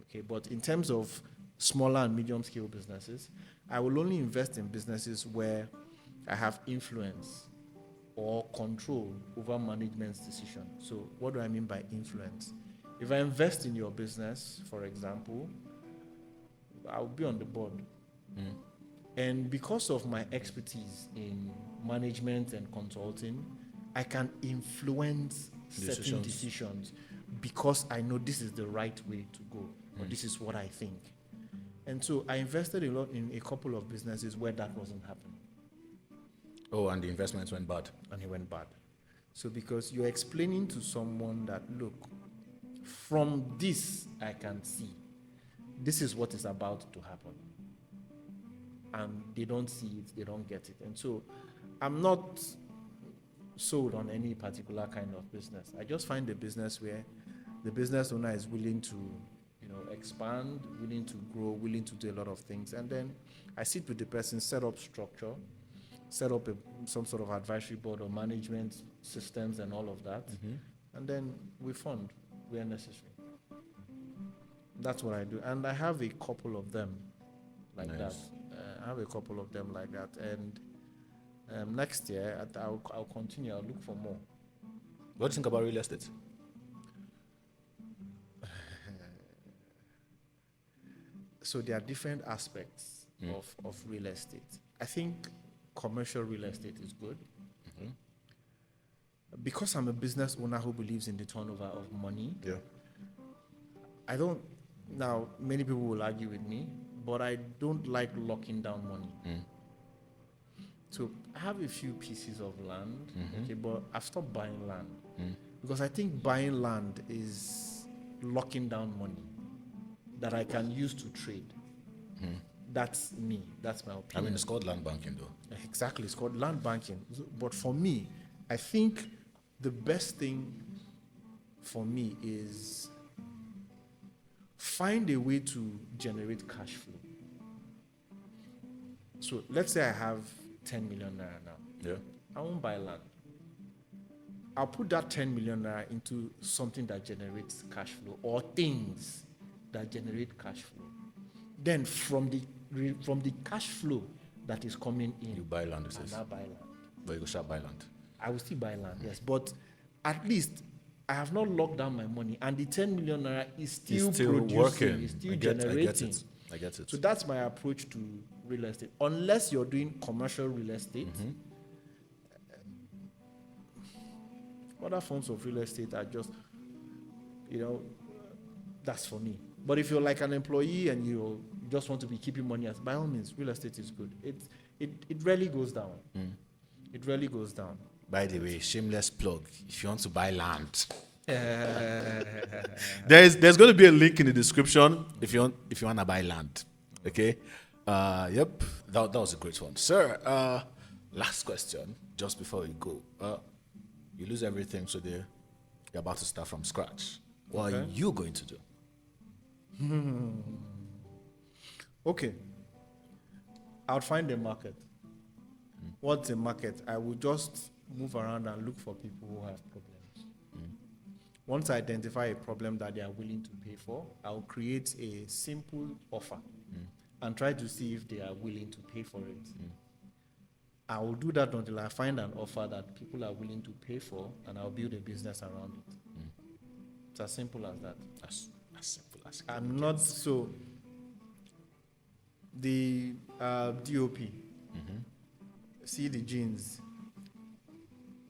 okay, but in terms of smaller and medium scale businesses, I will only invest in businesses where I have influence or control over management's decision. So what do I mean by influence? If I invest in your business, for example, I'll be on the board. And because of my expertise in management and consulting, I can influence certain decisions because I know this is the right way to go, or this is what I think. And so I invested a lot in a couple of businesses where that wasn't happening. Oh, and the investments went bad. And it went bad. So because you're explaining to someone that, look, from this I can see, this is what is about to happen. And they don't see it, they don't get it. And so I'm not sold on any particular kind of business. I just find a business where the business owner is willing to, expand, willing to grow, willing to do a lot of things. And then I sit with the person, set up structure, set up some sort of advisory board or management systems and all of that. And then we fund where necessary. That's what I do. And I have a couple of them like that. I have a couple of them like that. And next year, I'll continue. I'll look for more. What do you think about real estate? So there are different aspects of real estate. I think commercial real estate is good. Because I'm a business owner who believes in the turnover of money, now many people will argue with me, but I don't like locking down money. So I have a few pieces of land, okay, but I've stopped buying land because I think buying land is locking down money that I can use to trade. That's me. That's my opinion. I mean, it's called land banking, though. Exactly, it's called land banking. But for me, I think the best thing for me is find a way to generate cash flow. So let's say I have 10 million naira now. Yeah. I won't buy land. I'll put that 10 million naira into something that generates cash flow or things that generate cash flow. Then from the cash flow that is coming in, You buy land, I now buy land. but you go shop buy land. I will still buy land, yes. But at least I have not locked down my money, and the 10 million naira is still producing, working. is still I generating. get it. So that's my approach to real estate. Unless you're doing commercial real estate, other forms of real estate are just, that's for me. But if you're like an employee and you just want to be keeping money, by all means, real estate is good. It rarely goes down. It rarely goes down. By the way, shameless plug. If you want to buy land, there's going to be a link in the description if you want to buy land. Okay. Yep. That was a great one, sir. Last question, just before we go. You lose everything, so you're about to start from scratch. What are you going to do? Okay. I'll find a market. What's a market? I will just move around and look for people who have problems. Once I identify a problem that they are willing to pay for, I'll create a simple offer and try to see if they are willing to pay for it. I will do that until I find an offer that people are willing to pay for, and I'll build a business around it. It's as simple as that. As simple as I'm not so. The DOP. See the jeans.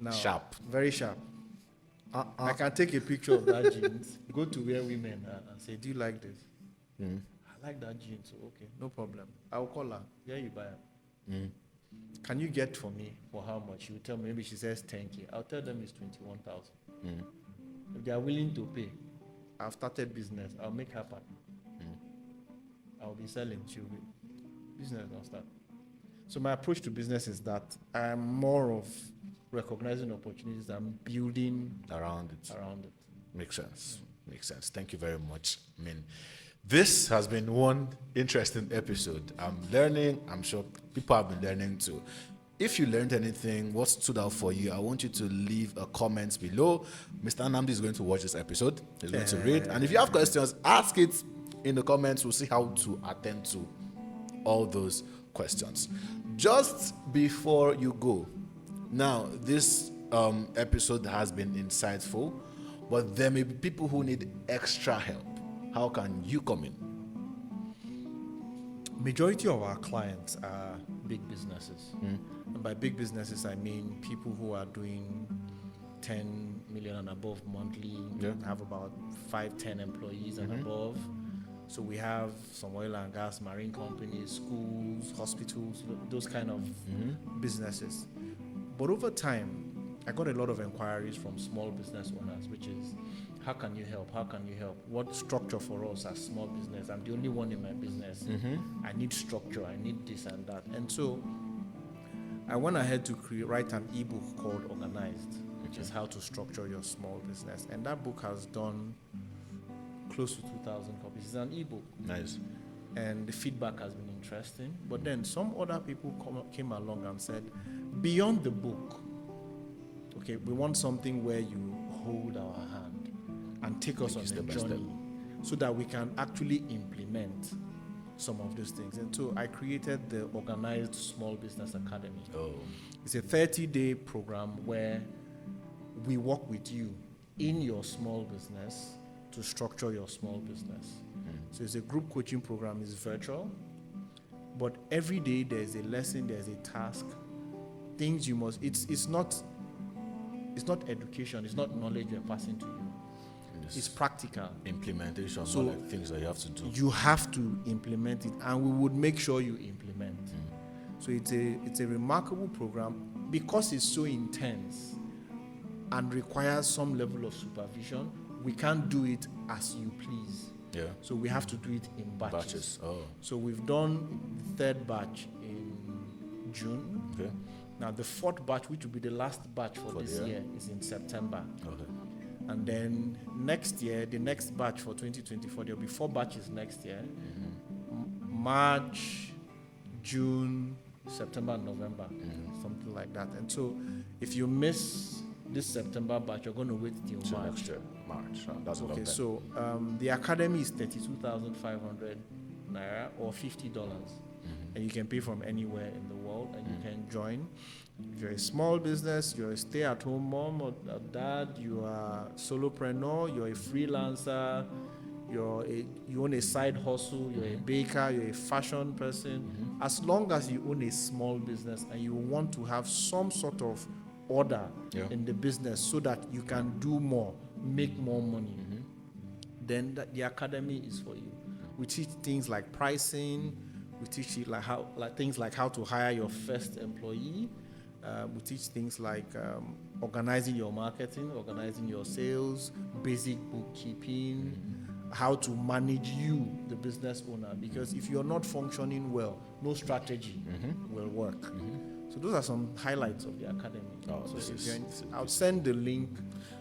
Now, Sharp. Very sharp. I can take a picture of that jeans, go to where women are, and say, "Do you like this?" I like that jeans. So, okay, no problem. I'll call her. Where you buy it? Can you get for me for how much? She will tell me. Maybe she says 10K. I'll tell them it's 21,000. If they are willing to pay, I've started business. I'll make happen. I'll be selling. She'll be business will start. So my approach to business is that I'm more of recognizing opportunities and building around it. Around it. Makes sense. Makes sense. Thank you very much. I mean, this has been one interesting episode. I'm learning. I'm sure people have been learning too. If you learned anything, what stood out for you, I want you to leave a comment below. Mr. Nnamdi is going to watch this episode. He's going to read. And if you have questions, ask it in the comments. We'll see how to attend to all those questions. Just before you go, now this episode has been insightful, but there may be people who need extra help. How can you come in? Majority of our clients are big businesses. And by big businesses, I mean people who are doing 10 million and above monthly, have about 5-10 employees and above. So we have some oil and gas, marine companies, schools, hospitals, those kind of businesses. But over time, I got a lot of inquiries from small business owners, which is, how can you help? How can you help? What structure for us as small business? I'm the only one in my business. I need structure. I need this and that. And so I went ahead to write an ebook called Organized, which is how to structure your small business. And that book has done close to 2,000 copies. It's an ebook. Nice. And the feedback has been interesting. But then some other people came along and said, beyond the book, okay, we want something where you hold our hand and take us on a journey so that we can actually implement some of those things. And so I created the Organized Small Business Academy. It's a 30-day program where we work with you in your small business to structure your small business. So it's a group coaching program. It's virtual, but every day there's a lesson, there's a task, things you must. It's not education. It's not knowledge we're passing to you. It's practical Implementation. So like things that you have to do. You have to implement it, and we would make sure you implement. So it's a remarkable program because it's so intense and requires some level of supervision. We can't do it as you please. So we have to do it in batches. So we've done the 3rd batch in June. Now the 4th batch, which will be the last batch for this year, is in September. And then next year, the next batch for 2024, there'll be 4 batches next year. March, June, September and November, something like that. And so, if you miss this September batch, you're going to wait till So March. next year, March. That's a long Okay, time. so the academy is 32,500 naira or $50, and you can pay from anywhere in the world, and you can join. If you're a small business, you're a stay-at-home mom or dad, you are a solopreneur, you're a freelancer, you own a side hustle, you're a baker, you're a fashion person. As long as you own a small business and you want to have some sort of order in the business so that you can do more, make more money, then the academy is for you. We teach things like pricing. We teach you things like how to hire your first employee. We teach things like organizing your marketing, organizing your sales, basic bookkeeping, how to manage you, the business owner. Because if you're not functioning well, no strategy will work. So those are some highlights of the academy. I'll send the link.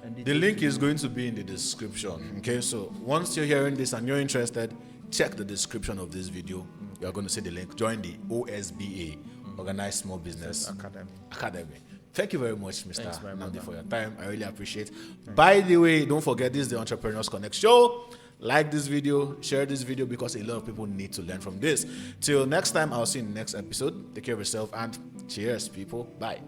And The link is going to be in the description. Okay, so once you're hearing this and you're interested, check the description of this video. You're going to see the link. Join the OSBA, Organized Small Business Academy. Thank you very much, Mr. Nnamdi, for your time. I really appreciate it. By the way, don't forget, this is the Entrepreneurs Connect show. Like this video, share this video, because a lot of people need to learn from this. Till next time, I'll see you in the next episode. Take care of yourself and cheers, people. Bye.